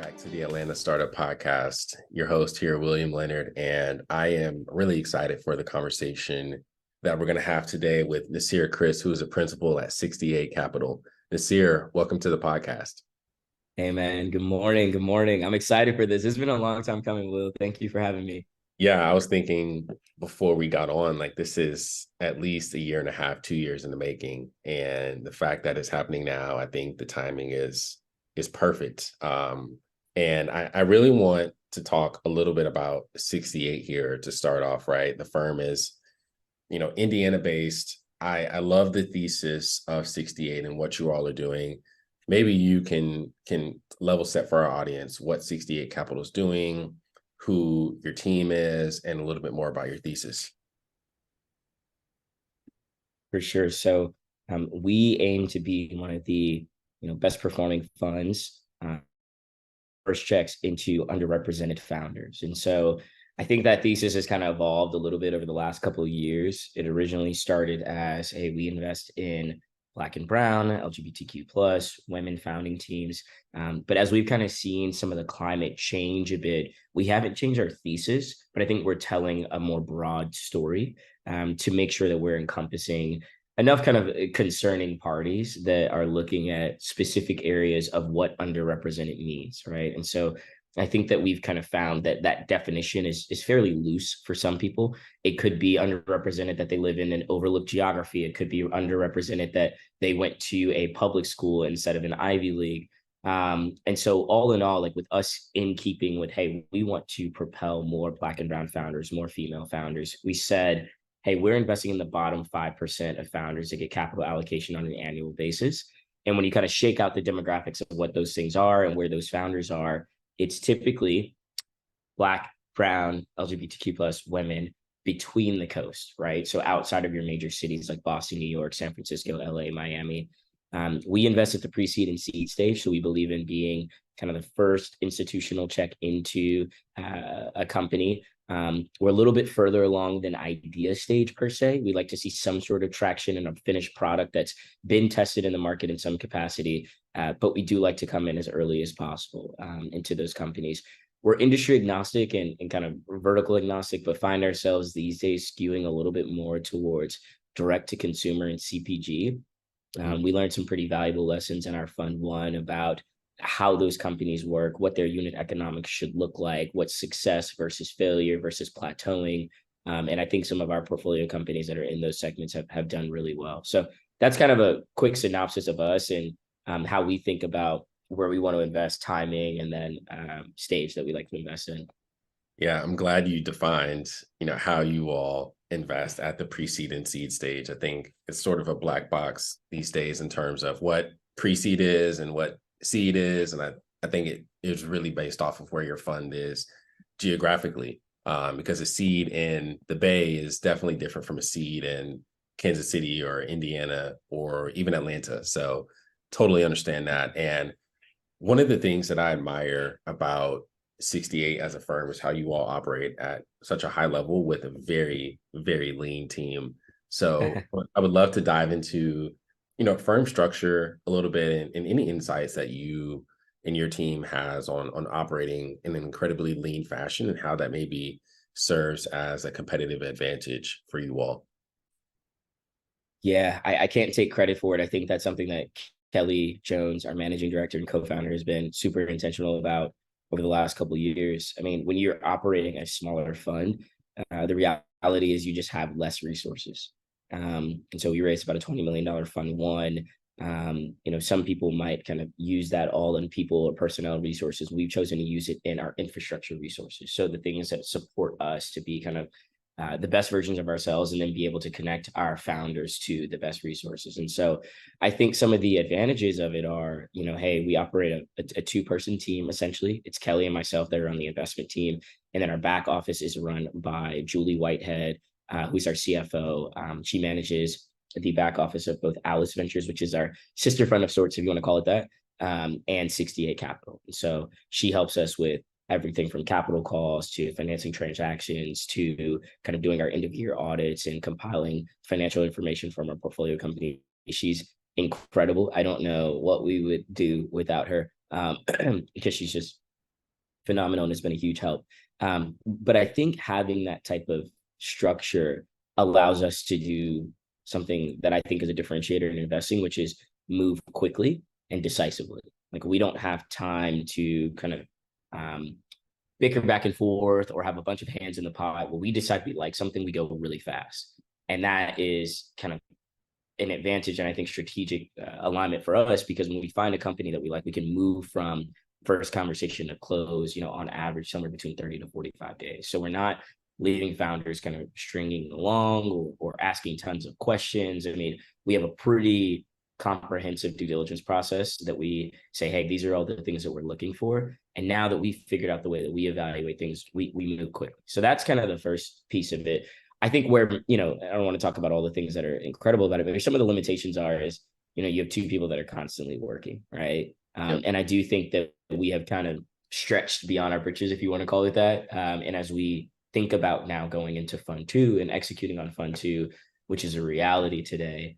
back to the Atlanta Startup Podcast. Your host here, William Leonard, and I am really excited for the conversation that we're going to have today with Nassir Criss, who is a principal at 68 Capital. Nassir, welcome to the podcast. Hey man, good morning. Good morning. I'm excited for this. It's been a long time coming, Will. Thank you for having me. Yeah, I was thinking before we got on, like this is at least a year and a half, 2 years in the making. And the fact that it's happening now, I think the timing is perfect. And I really want to talk a little bit about 68 here to start off, right? The firm is, Indiana based. I love the thesis of 68 and what you all are doing. Maybe you can level set for our audience what 68 Capital is doing, who your team is, and a little bit more about your thesis. For sure. So we aim to be one of the best performing funds, first checks into underrepresented founders. And so I think that thesis has kind of evolved a little bit over the last couple of years. It originally started as, hey, we invest in Black and Brown, LGBTQ plus, women founding teams. But as we've kind of seen some of the climate change a bit, we haven't changed our thesis, but I think we're telling a more broad story to make sure that we're encompassing enough kind of concerning parties that are looking at specific areas of what underrepresented means, right? And so I think that we've kind of found that that definition is fairly loose for some people. It could be underrepresented that they live in an overlooked geography. It could be underrepresented that they went to a public school instead of an Ivy League. And so all in all, like with us in keeping with, hey, we want to propel more Black and Brown founders, more female founders. We said, hey, we're investing in the bottom 5% of founders that get capital allocation on an annual basis. And when you kind of shake out the demographics of what those things are and where those founders are, it's typically Black, Brown, LGBTQ plus women between the coast, right? So outside of your major cities like Boston, New York, San Francisco, LA, Miami. We invest at the pre-seed and seed stage. So we believe in being kind of the first institutional check into a company. We're a little bit further along than idea stage per se. We like to see some sort of traction in a finished product that's been tested in the market in some capacity. But we do like to come in as early as possible into those companies. We're industry agnostic and kind of vertical agnostic, but find ourselves these days skewing a little bit more towards direct to consumer and CPG. We learned some pretty valuable lessons in our fund one about how those companies work, what their unit economics should look like, what's success versus failure versus plateauing. And I think some of our portfolio companies that are in those segments have done really well. So that's kind of a quick synopsis of us and how we think about where we want to invest, timing, and then stage that we like to invest in. Yeah, I'm glad you defined, how you all invest at the pre-seed and seed stage. I think it's sort of a black box these days in terms of what pre-seed is and what seed is. And I think it is really based off of where your fund is geographically, because a seed in the Bay is definitely different from a seed in Kansas City or Indiana or even Atlanta. So totally understand that. And one of the things that I admire about 68 as a firm is how you all operate at such a high level with a very, very lean team. So I would love to dive into, firm structure a little bit and any insights that you and your team has on operating in an incredibly lean fashion and how that maybe serves as a competitive advantage for you all. Yeah, I can't take credit for it. I think that's something that Kelly Jones, our managing director and co-founder, has been super intentional about over the last couple of years. I mean, when you're operating a smaller fund, the reality is you just have less resources. And so we raised about a $20 million fund one. Some people might kind of use that all in people or personnel resources. We've chosen to use it in our infrastructure resources. So the things that support us to be kind of the best versions of ourselves and then be able to connect our founders to the best resources. And so I think some of the advantages of it are, hey, we operate a two-person team, essentially. It's Kelly and myself that are on the investment team. And then our back office is run by Julie Whitehead, who's our CFO. She manages the back office of both Alice Ventures, which is our sister fund of sorts, if you want to call it that, and 68 Capital. So she helps us with everything from capital calls to financing transactions to kind of doing our end of year audits and compiling financial information from our portfolio company. She's incredible. I don't know what we would do without her because she's just phenomenal, and it's been a huge help. But I think having that type of structure allows us to do something that I think is a differentiator in investing, which is move quickly and decisively. Like we don't have time to kind of bicker back and forth or have a bunch of hands in the pot. When we decide we like something, we go really fast. And that is kind of an advantage and I think strategic alignment for us, because when we find a company that we like, we can move from first conversation to close, on average, somewhere between 30 to 45 days. So we're not leaving founders kind of stringing along or asking tons of questions. I mean, we have a pretty comprehensive due diligence process that we say, hey, these are all the things that we're looking for. And now that we've figured out the way that we evaluate things, we move quickly. So that's kind of the first piece of it. I think where, I don't want to talk about all the things that are incredible about it, but some of the limitations are you have two people that are constantly working, right? Yep. And I do think that we have kind of stretched beyond our britches, if you want to call it that. And as we think about now going into fund two and executing on fund two, which is a reality today,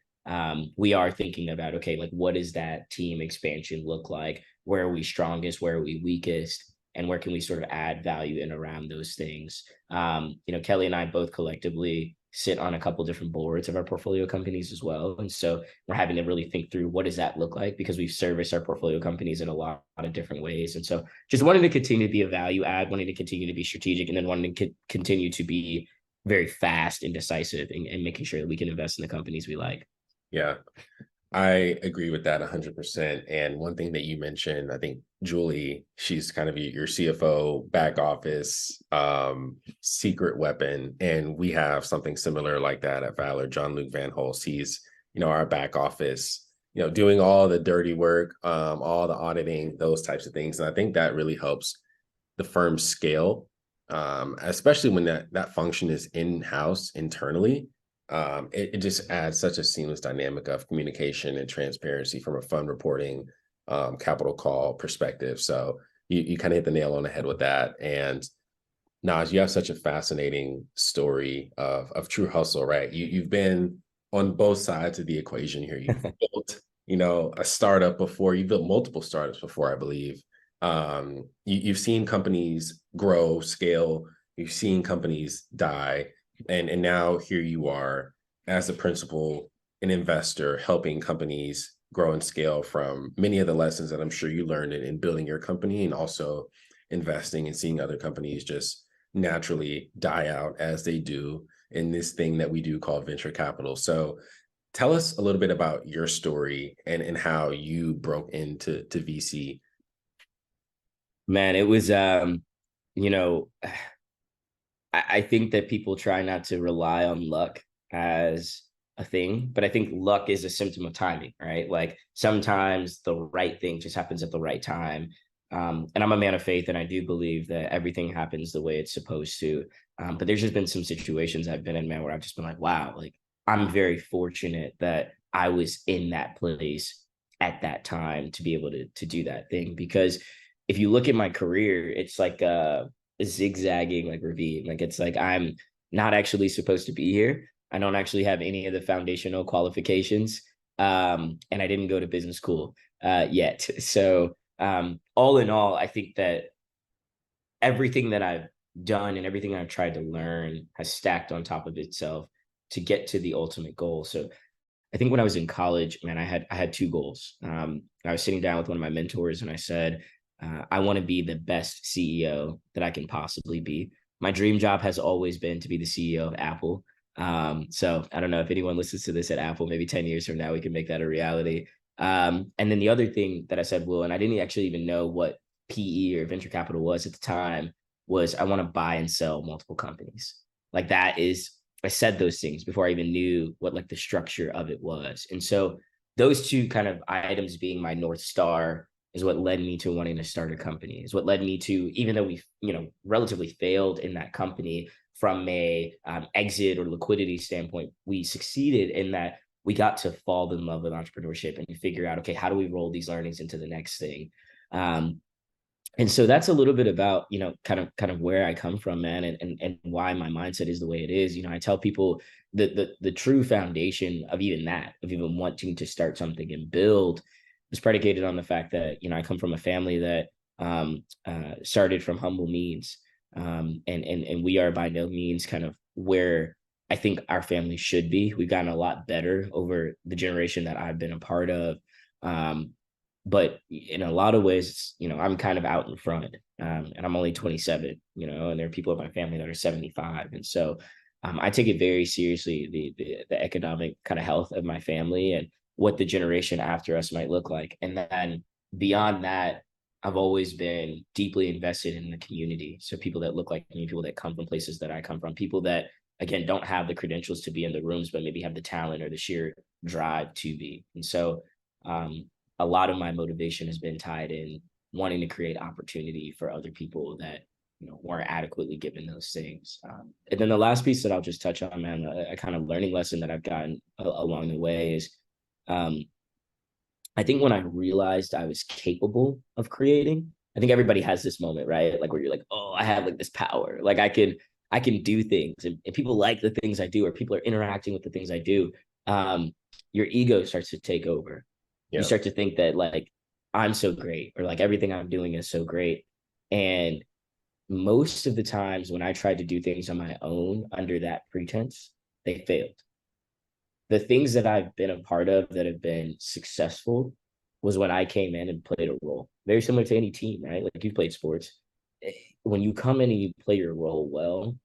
we are thinking about, okay, like what does that team expansion look like? Where are we strongest? Where are we weakest? And where can we sort of add value in around those things? Kelly and I both collectively sit on a couple different boards of our portfolio companies as well. And so we're having to really think through what does that look like, because we've serviced our portfolio companies in a lot of different ways. And so just wanting to continue to be a value add, wanting to continue to be strategic, and then wanting to continue to be very fast and decisive and making sure that we can invest in the companies we like. Yeah, I agree with that 100%. And one thing that you mentioned, I think Julie, she's kind of your CFO, back office, secret weapon. And we have something similar like that at Valor. John-Luc Van Holst, he's, our back office, doing all the dirty work, all the auditing, those types of things. And I think that really helps the firm scale, especially when that function is in-house internally. It just adds such a seamless dynamic of communication and transparency from a fund reporting, capital call perspective. So you kind of hit the nail on the head with that. And Naj, you have such a fascinating story of true hustle, right? You've been on both sides of the equation here. You've built, a startup before. You built multiple startups before, I believe. You've seen companies grow, scale. You've seen companies die. And now here you are as a principal, an investor, helping companies grow and scale from many of the lessons that I'm sure you learned in building your company, and also investing and seeing other companies just naturally die out as they do in this thing that we do called venture capital. So tell us a little bit about your story and how you broke into VC. Man, it was, I think that people try not to rely on luck as a thing, but I think luck is a symptom of timing, right? Like sometimes the right thing just happens at the right time. And I'm a man of faith, and I do believe that everything happens the way it's supposed to. But there's just been some situations I've been in, man, where I've just been like, wow, like I'm very fortunate that I was in that place at that time to be able to do that thing. Because if you look at my career, it's like a zigzagging like ravine. Like it's like I'm not actually supposed to be here. I don't actually have any of the foundational qualifications. And I didn't go to business school yet. So all in all, I think that everything that I've done and everything I've tried to learn has stacked on top of itself to get to the ultimate goal. So I think when I was in college, man, I had two goals. I was sitting down with one of my mentors and I said, I want to be the best CEO that I can possibly be. My dream job has always been to be the CEO of Apple. So I don't know if anyone listens to this at Apple, maybe 10 years from now, we can make that a reality. And then the other thing that I said, and I didn't actually even know what PE or venture capital was at the time, was I want to buy and sell multiple companies. Like that is, I said those things before I even knew what like the structure of it was. And so those two kind of items being my North Star is what led me to wanting to start a company, is what led me to, even though we, relatively failed in that company from a exit or liquidity standpoint, we succeeded in that we got to fall in love with entrepreneurship and figure out, okay, how do we roll these learnings into the next thing? And so that's a little bit about, kind of where I come from, man, and why my mindset is the way it is. I tell people the true foundation of even that, of even wanting to start something and build, was predicated on the fact that, I come from a family that started from humble means. And we are by no means kind of where I think our family should be. We've gotten a lot better over the generation that I've been a part of. But in a lot of ways, I'm kind of out in front, and I'm only 27, and there are people in my family that are 75. And so I take it very seriously, the economic kind of health of my family and what the generation after us might look like. And then beyond that, I've always been deeply invested in the community. So people that look like me, people that come from places that I come from, people that, again, don't have the credentials to be in the rooms, but maybe have the talent or the sheer drive to be. And so a lot of my motivation has been tied in wanting to create opportunity for other people that weren't adequately given those things. And then the last piece that I'll just touch on, man, a kind of learning lesson that I've gotten along the way is I think when I realized I was capable of creating, I think everybody has this moment, right? Like where you're like, oh, I have like this power. Like I can do things, and people like the things I do, or people are interacting with the things I do. Your ego starts to take over. You Yeah. start to think that like I'm so great, or like everything I'm doing is so great. And most of the times when I tried to do things on my own under that pretense, they failed. The things that I've been a part of that have been successful was when I came in and played a role. Very similar to any team, right? Like you've played sports. When you come in and you play your role well,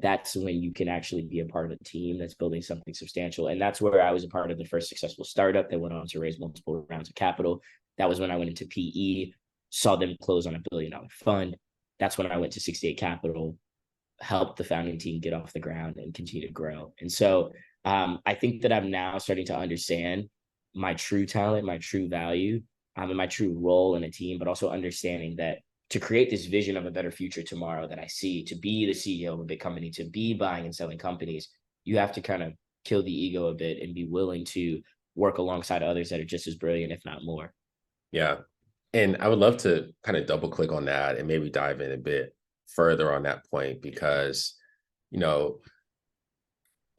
that's when you can actually be a part of a team that's building something substantial. And that's where I was a part of the first successful startup that went on to raise multiple rounds of capital. That was when I went into PE, saw them close on $1 billion fund. That's when I went to 68 Capital, helped the founding team get off the ground and continue to grow. And so I think that I'm now starting to understand my true talent, my true value, and my true role in a team, but also understanding that to create this vision of a better future tomorrow that I see, to be the CEO of a big company, to be buying and selling companies, you have to kind of kill the ego a bit and be willing to work alongside others that are just as brilliant, if not more. Yeah. And I would love to kind of double click on that and maybe dive in a bit further on that point because, you know,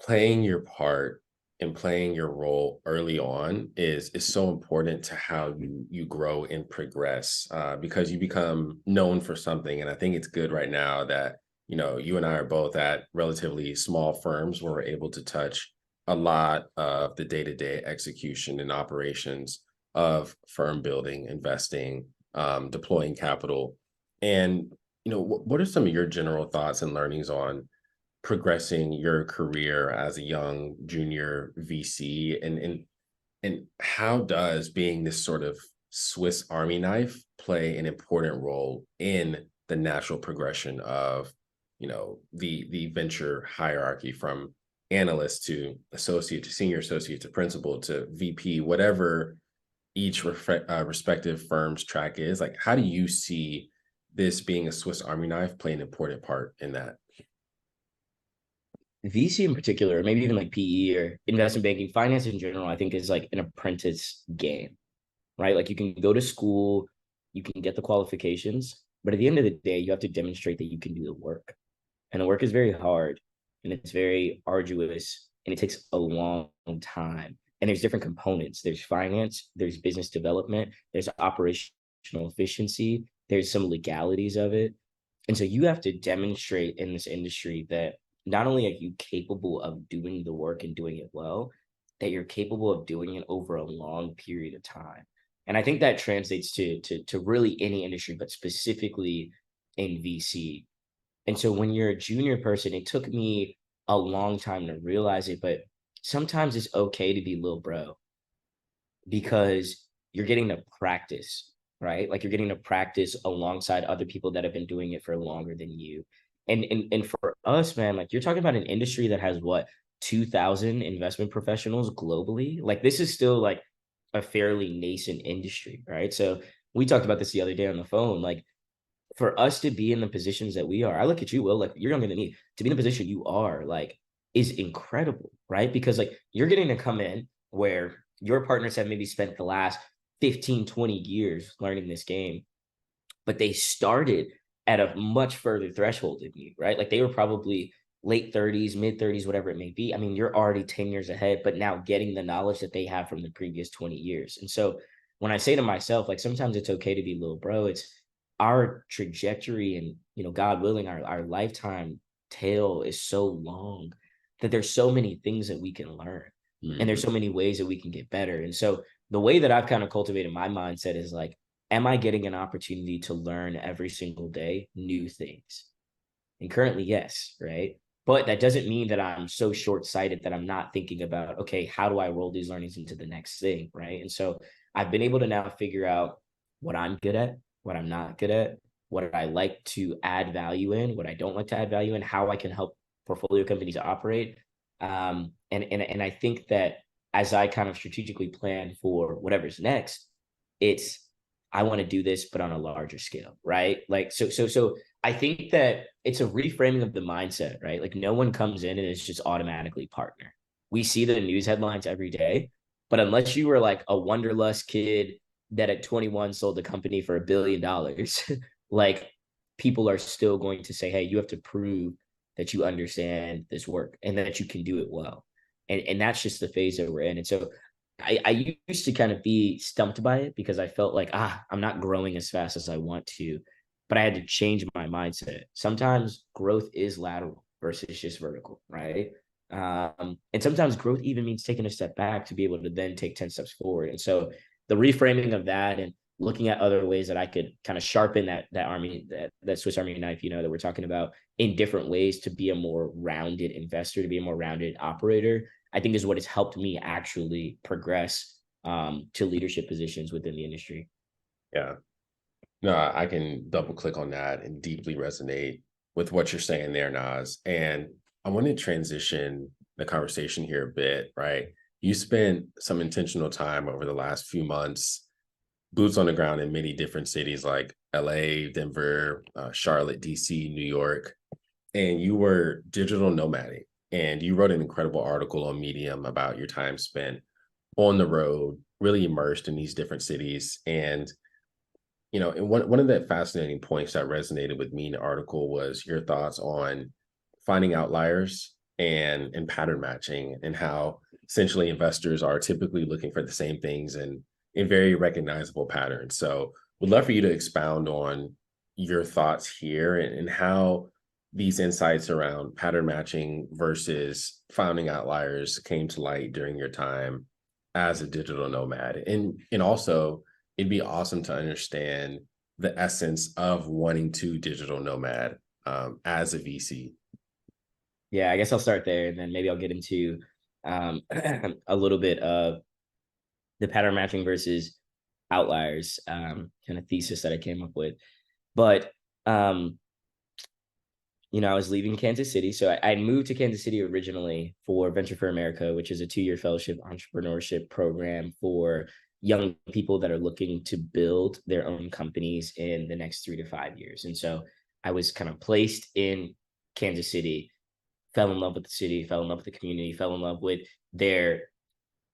playing your part and playing your role early on is so important to how you grow and progress because you become known for something. And I think it's good right now that you and I are both at relatively small firms where we're able to touch a lot of the day-to-day execution and operations of firm building, investing, deploying capital. And what are some of your general thoughts and learnings on progressing your career as a young junior VC, and how does being this sort of Swiss Army knife play an important role in the natural progression of the venture hierarchy from analyst to associate to senior associate to principal to VP, whatever each respective firm's track is? Like, how do you see this being a Swiss Army knife play an important part in that? VC in particular, or maybe even like PE or investment banking, finance in general, I think is like an apprentice game, right? Like you can go to school, you can get the qualifications, but at the end of the day, you have to demonstrate that you can do the work. And the work is very hard and it's very arduous and it takes a long time. And there's different components. There's finance, there's business development, there's operational efficiency, there's some legalities of it. And so you have to demonstrate in this industry that not only are you capable of doing the work and doing it well, that you're capable of doing it over a long period of time. And I think that translates to really any industry, but specifically in VC. And so when you're a junior person, it took me a long time to realize it, but sometimes it's okay to be little bro because you're getting to practice, right? Like you're getting to practice alongside other people that have been doing it for longer than you. And for us, man, like you're talking about an industry that has what 2,000 investment professionals globally. Like this is still like a fairly nascent industry, right? So we talked about this the other day on the phone. Like for us to be in the positions that we are, I look at you, Will, like you're younger than me. To be in the position you are, like, is incredible, right? Because like you're getting to come in where your partners have maybe spent the last 15, 20 years learning this game, but they started at a much further threshold than you, right? Like they were probably late 30s, mid 30s, whatever it may be. I mean, you're already 10 years ahead, but now getting the knowledge that they have from the previous 20 years. And so when I say to myself, like, sometimes it's okay to be little, bro. It's our trajectory and, God willing, our lifetime tail is so long that there's so many things that we can learn. And there's Mhm. so many ways that we can get better. And so the way that I've kind of cultivated my mindset is like, am I getting an opportunity to learn every single day new things? And currently, yes, right? But that doesn't mean that I'm so short-sighted that I'm not thinking about, okay, how do I roll these learnings into the next thing, right? And so I've been able to now figure out what I'm good at, what I'm not good at, what I like to add value in, what I don't like to add value in, how I can help portfolio companies operate. And I think that as I kind of strategically plan for whatever's next, it's I want to do this, but on a larger scale, right? Like so I think that it's a reframing of the mindset, right? Like no one comes in and is just automatically partner. We see the news headlines every day, but unless you were like a wanderlust kid that at 21 sold the company for $1 billion, like people are still going to say, hey, you have to prove that you understand this work and that you can do it well. And that's just the phase that we're in. And so I used to kind of be stumped by it because I felt like, I'm not growing as fast as I want to, but I had to change my mindset. Sometimes growth is lateral versus just vertical, right? And sometimes growth even means taking a step back to be able to then take 10 steps forward. And so the reframing of that and looking at other ways that I could kind of sharpen that Swiss Army knife, that we're talking about in different ways to be a more rounded investor, to be a more rounded operator, I think is what has helped me actually progress to leadership positions within the industry. Yeah. No, I can double click on that and deeply resonate with what you're saying there, Nas. And I want to transition the conversation here a bit, right? You spent some intentional time over the last few months, boots on the ground in many different cities like LA, Denver, Charlotte, DC, New York, and you were digital nomading. And you wrote an incredible article on Medium about your time spent on the road, really immersed in these different cities. And and one of the fascinating points that resonated with me in the article was your thoughts on finding outliers and pattern matching, and how essentially investors are typically looking for the same things and in very recognizable patterns. So would love for you to expound on your thoughts here, and how these insights around pattern matching versus finding outliers came to light during your time as a digital nomad. And also, it'd be awesome to understand the essence of wanting to digital nomad as a VC. Yeah, I guess I'll start there and then maybe I'll get into a little bit of the pattern matching versus outliers kind of thesis that I came up with. But I was leaving Kansas City. So I moved to Kansas City originally for Venture for America, which is a 2-year fellowship entrepreneurship program for young people that are looking to build their own companies in the next 3 to 5 years. And so I was kind of placed in Kansas City, fell in love with the city, fell in love with the community, fell in love with their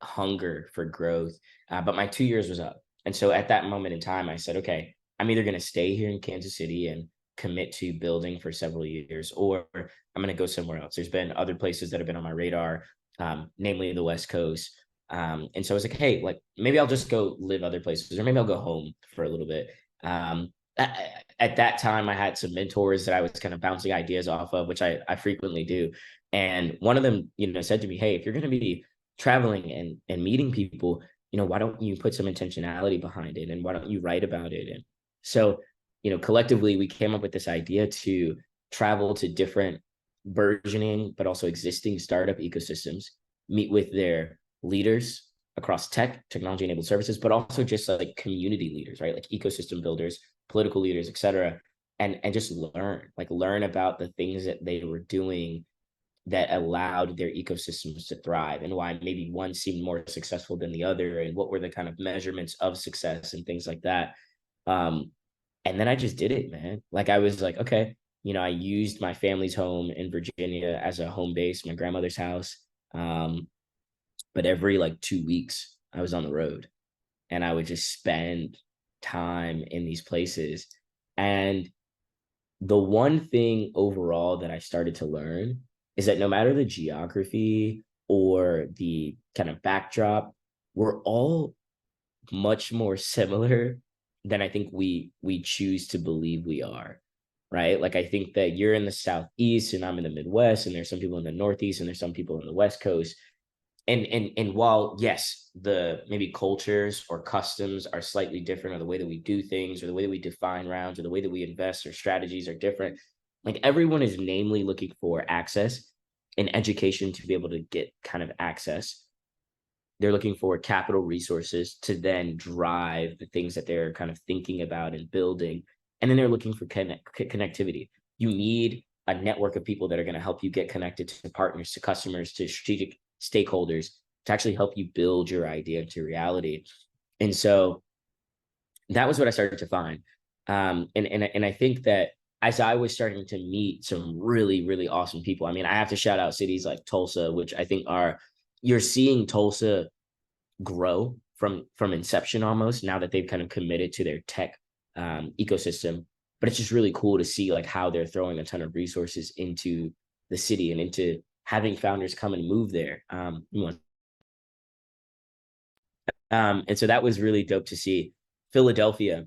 hunger for growth. But my 2 years was up. And so at that moment in time, I said, okay, I'm either going to stay here in Kansas City and commit to building for several years, or I'm going to go somewhere else. There's been other places that have been on my radar, namely the West Coast. And so I was like, hey, like maybe I'll just go live other places, or maybe I'll go home for a little bit. At that time, I had some mentors that I was kind of bouncing ideas off of, which I frequently do. And one of them, said to me, hey, if you're going to be traveling and meeting people, why don't you put some intentionality behind it? And why don't you write about it? And so, collectively, we came up with this idea to travel to different burgeoning, but also existing startup ecosystems, meet with their leaders across technology enabled services, but also just like community leaders, right? Like ecosystem builders, political leaders, et cetera. And just learn about the things that they were doing that allowed their ecosystems to thrive, and why maybe one seemed more successful than the other, and what were the kind of measurements of success and things like that. And then I just did it, man. Like I was like, okay, I used my family's home in Virginia as a home base, my grandmother's house. But every like 2 weeks I was on the road, and I would just spend time in these places. And the one thing overall that I started to learn is that no matter the geography or the kind of backdrop, we're all much more similar than I think we choose to believe we are, right? Like I think that you're in the Southeast and I'm in the Midwest, and there's some people in the Northeast and there's some people in the West Coast. And while yes, the maybe cultures or customs are slightly different, or the way that we do things, or the way that we define rounds, or the way that we invest, or strategies are different, like everyone is namely looking for access and education to be able to get kind of access. They're looking for capital resources to then drive the things that they're kind of thinking about and building. And then they're looking for connectivity. You need a network of people that are going to help you get connected to partners, to customers, to strategic stakeholders, to actually help you build your idea into reality. And so that was what I started to find. And I think that as I was starting to meet some really, really awesome people, I mean, I have to shout out cities like Tulsa, which I think are, you're seeing Tulsa grow from inception almost, now that they've kind of committed to their tech ecosystem. But it's just really cool to see like how they're throwing a ton of resources into the city and into having founders come and move there. And so that was really dope to see. Philadelphia,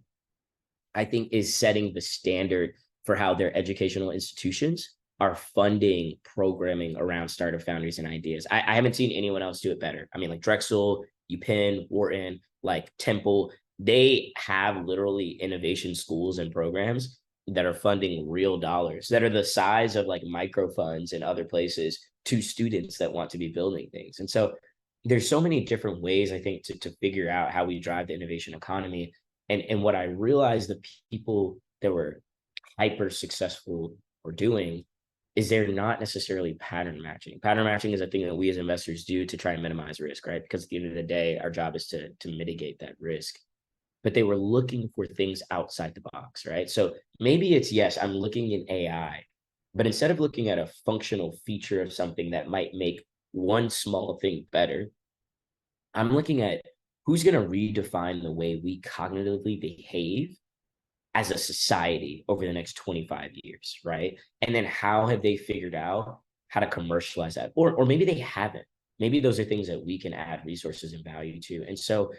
I think, is setting the standard for how their educational institutions are funding programming around startup founders and ideas. I haven't seen anyone else do it better. I mean, like Drexel, UPenn, Wharton, like Temple, they have literally innovation schools and programs that are funding real dollars that are the size of like micro funds in other places to students that want to be building things. And so there's so many different ways, I think, to figure out how we drive the innovation economy. And what I realized the people that were hyper successful or doing is they're not necessarily pattern matching. Pattern matching is a thing that we as investors do to try and minimize risk, right? Because at the end of the day, our job is to mitigate that risk. But they were looking for things outside the box, right? So maybe it's, yes, I'm looking in AI, but instead of looking at a functional feature of something that might make one small thing better, I'm looking at who's going to redefine the way we cognitively behave as a society over the next 25 years, right? And then how have they figured out how to commercialize that? Or maybe they haven't. Maybe those are things that we can add resources and value to. And so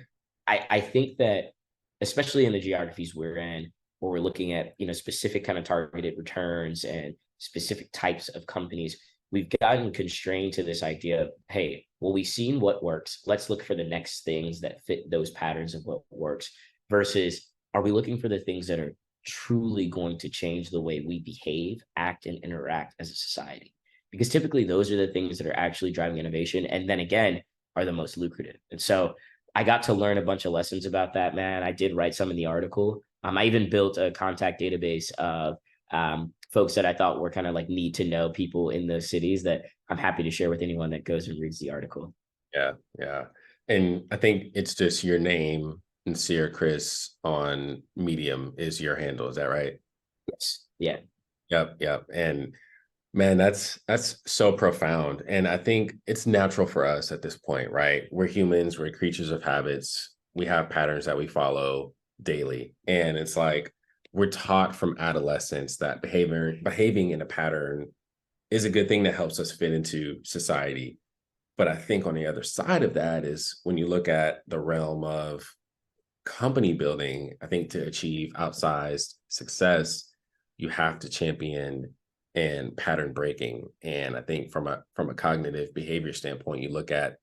I think that, especially in the geographies we're in, where we're looking at, specific kind of targeted returns and specific types of companies, we've gotten constrained to this idea of, hey, well, we've seen what works. Let's look for the next things that fit those patterns of what works, versus are we looking for the things that are truly going to change the way we behave, act, and interact as a society? Because typically those are the things that are actually driving innovation, and then again, are the most lucrative. And so I got to learn a bunch of lessons about that, man. I did write some in the article. I even built a contact database of folks that I thought were kind of like need to know people in those cities that I'm happy to share with anyone that goes and reads the article. Yeah, yeah. And I think it's just your name, Nassir Criss, on Medium is your handle. Is that right? Yes. Yeah. Yep, yep. And man, that's so profound. And I think it's natural for us at this point, right? We're humans, we're creatures of habits. We have patterns that we follow daily. And it's like we're taught from adolescence that behaving in a pattern is a good thing that helps us fit into society. But I think on the other side of that is when you look at the realm of company building, I think to achieve outsized success, you have to champion and pattern breaking. And I think from a cognitive behavior standpoint, you look at,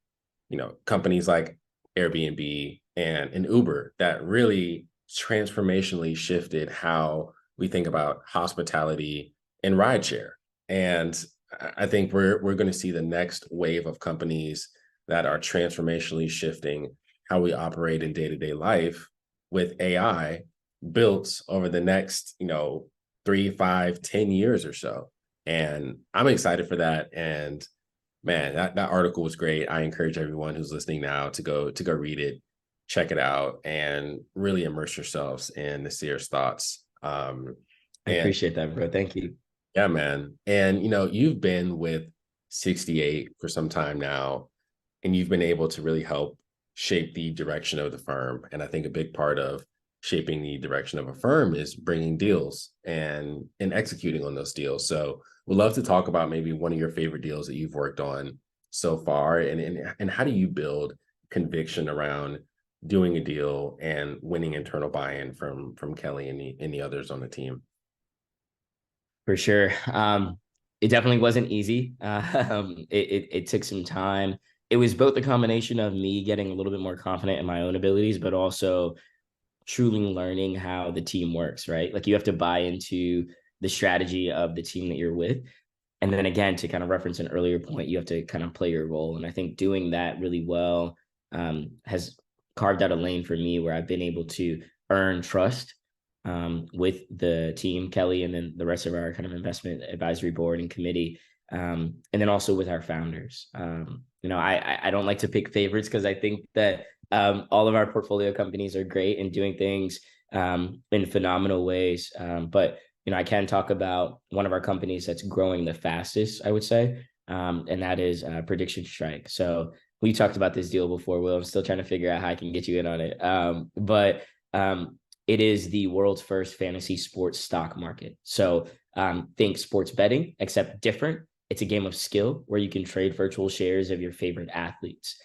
companies like Airbnb and Uber that really transformationally shifted how we think about hospitality and rideshare. And I think we're going to see the next wave of companies that are transformationally shifting how we operate in day-to-day life with AI built over the next, 3, 5, 10 years or so. And I'm excited for that. And man, that article was great. I encourage everyone who's listening now to go read it, check it out, and really immerse yourselves in Nassir's thoughts. I appreciate that, bro. Thank you. Yeah, man. And you've been with 68 for some time now, and you've been able to really help shape the direction of the firm. And I think a big part of shaping the direction of a firm is bringing deals and executing on those deals. So we'd love to talk about maybe one of your favorite deals that you've worked on so far, and how do you build conviction around doing a deal and winning internal buy-in from Kelly and the others on the team? For sure. It definitely wasn't easy. It took some time. It was both a combination of me getting a little bit more confident in my own abilities, but also truly learning how the team works, right? Like you have to buy into the strategy of the team that you're with. And then again, to kind of reference an earlier point, you have to kind of play your role. And I think doing that really well has carved out a lane for me where I've been able to earn trust with the team, Kelly, and then the rest of our kind of investment advisory board and committee. And then also with our founders. I don't like to pick favorites because I think that all of our portfolio companies are great and doing things in phenomenal ways. But I can talk about one of our companies that's growing the fastest, I would say, and that is Prediction Strike. So we talked about this deal before, Will. I'm still trying to figure out how I can get you in on it. But it is the world's first fantasy sports stock market. So think sports betting, except different. It's a game of skill where you can trade virtual shares of your favorite athletes.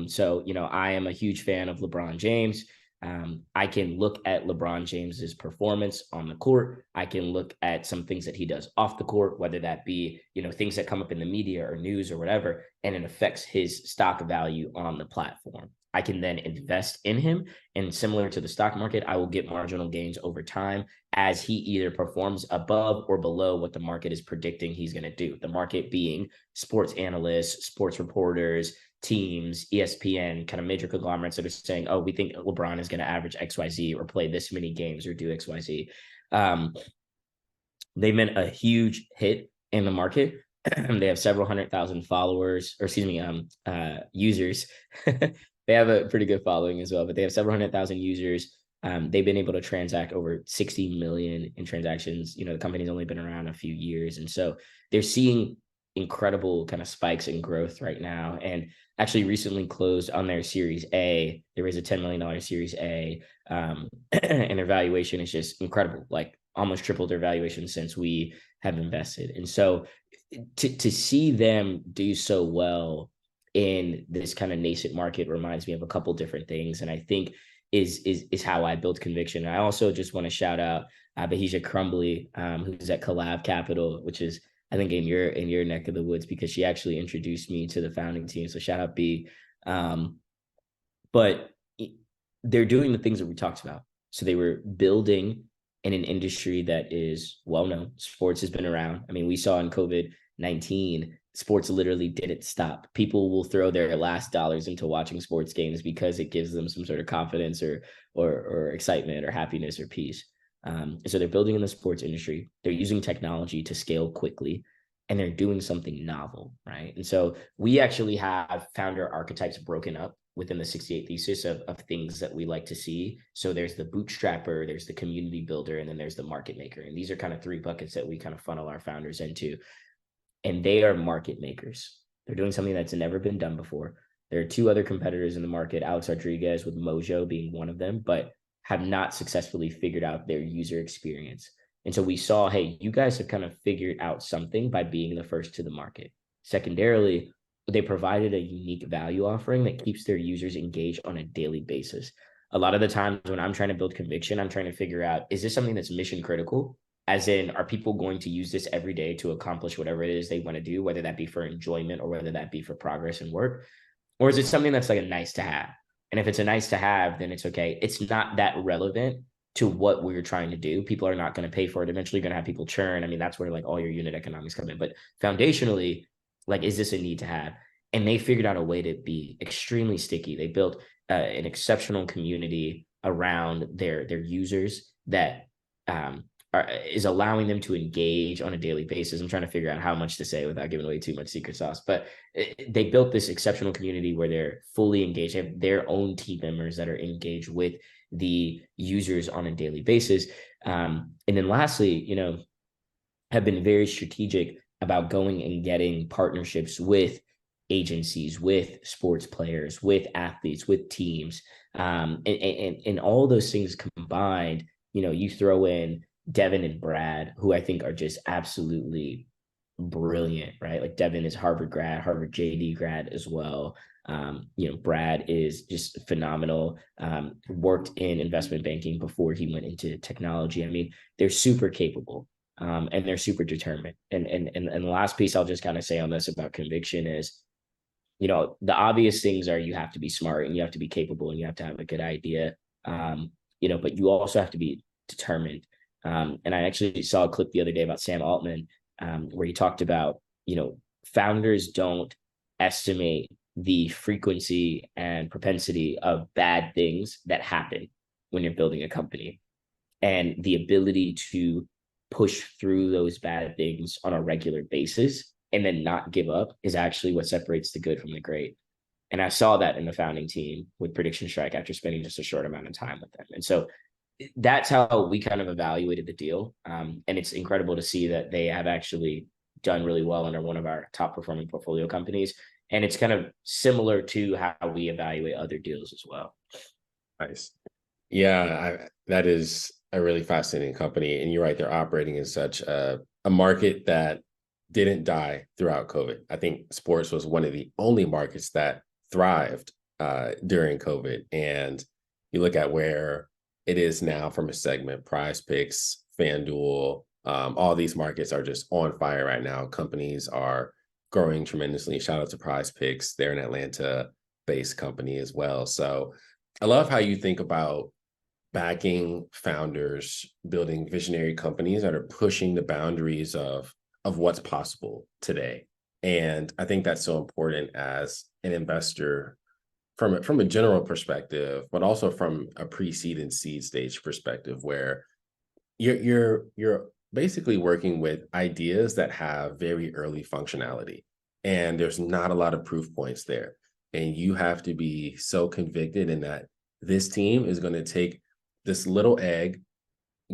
So I am a huge fan of LeBron James. I can look at LeBron James's performance on the court. I can look at some things that he does off the court, whether that be, things that come up in the media or news or whatever, and it affects his stock value on the platform. I can then invest in him. And similar to the stock market, I will get marginal gains over time as he either performs above or below what the market is predicting he's going to do. The market being sports analysts, sports reporters, teams, ESPN, kind of major conglomerates that are saying, oh, we think LeBron is going to average XYZ or play this many games or do XYZ. They've been a huge hit in the market. They have several 100,000 followers, or excuse me, users. They have a pretty good following as well, but they have several 100,000 users. They've been able to transact over 60 million in transactions. The company's only been around a few years. And so they're seeing incredible kind of spikes in growth right now. And actually recently closed on their Series A. They raised a $10 million Series A. And their valuation is just incredible, like almost tripled their valuation since we have invested. And so to see them do so well in this kind of nascent market reminds me of a couple different things. And I think is how I build conviction. And I also just want to shout out Bahija Crumbly, who's at Collab Capital, which is, I think, in your neck of the woods, because she actually introduced me to the founding team. So shout out B. But they're doing the things that we talked about. So they were building in an industry that is well known. Sports has been around. I mean, we saw in COVID-19, sports literally didn't stop. People will throw their last dollars into watching sports games because it gives them some sort of confidence or excitement or happiness or peace. So they're building in the sports industry. They're using technology to scale quickly, and they're doing something novel, right? And so we actually have founder archetypes broken up within the 68 thesis of things that we like to see. So there's the bootstrapper, there's the community builder, and then there's the market maker. And these are kind of three buckets that we kind of funnel our founders into. And they are market makers. They're doing something that's never been done before. There are two other competitors in the market, Alex Rodriguez with Mojo being one of them, but have not successfully figured out their user experience. And so we saw, hey, you guys have kind of figured out something by being the first to the market. Secondarily, they provided a unique value offering that keeps their users engaged on a daily basis. A lot of the times when I'm trying to build conviction, I'm trying to figure out, is this something that's mission critical? As in, are people going to use this every day to accomplish whatever it is they want to do, whether that be for enjoyment or whether that be for progress and work? Or is it something that's like a nice to have? And if it's a nice to have, then it's okay. It's not that relevant to what we're trying to do. People are not going to pay for it. Eventually, you're going to have people churn. I mean, that's where like all your unit economics come in. But foundationally, like, is this a need to have? And they figured out a way to be extremely sticky. They built an exceptional community around their users that is allowing them to engage on a daily basis. I'm trying to figure out how much to say without giving away too much secret sauce, but they built this exceptional community where they're fully engaged. They have their own team members that are engaged with the users on a daily basis. And then lastly, have been very strategic about going and getting partnerships with agencies, with sports players, with athletes, with teams. And all those things combined, you throw in Devin and Brad, who I think are just absolutely brilliant, right? Like Devin is Harvard grad, Harvard JD grad as well. Brad is just phenomenal. Worked in investment banking before he went into technology. I mean, they're super capable, and they're super determined. And the last piece I'll just kind of say on this about conviction is, the obvious things are you have to be smart and you have to be capable and you have to have a good idea. But you also have to be determined. And I actually saw a clip the other day about Sam Altman, where he talked about, founders don't estimate the frequency and propensity of bad things that happen when you're building a company, and the ability to push through those bad things on a regular basis and then not give up is actually what separates the good from the great. And I saw that in the founding team with Prediction Strike after spending just a short amount of time with them. And so that's how we kind of evaluated the deal. And it's incredible to see that they have actually done really well under one of our top performing portfolio companies. And it's kind of similar to how we evaluate other deals as well. Nice. Yeah, that is a really fascinating company. And you're right, they're operating in such a market that didn't die throughout COVID. I think sports was one of the only markets that thrived during COVID. And you look at where it is now from a segment, Prize Picks, FanDuel, all these markets are just on fire right now. Companies are growing tremendously. Shout out to Prize Picks. They're an Atlanta-based company as well. So I love how you think about backing founders, building visionary companies that are pushing the boundaries of what's possible today. And I think that's so important as an investor from a general perspective, but also from a pre-seed and seed stage perspective, where you're basically working with ideas that have very early functionality, and there's not a lot of proof points there. And you have to be so convicted in that this team is going to take this little egg,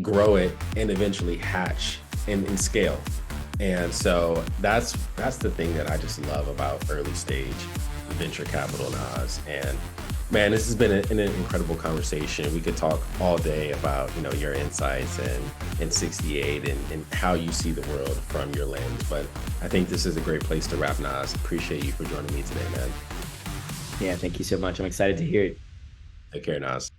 grow it, and eventually hatch and scale. And so that's the thing that I just love about early stage venture capital, Nas. And man, this has been an incredible conversation. We could talk all day about, your insights and 68 and how you see the world from your lens. But I think this is a great place to wrap, Nas. Appreciate you for joining me today, man. Yeah, thank you so much. I'm excited to hear it. Take care, Nas.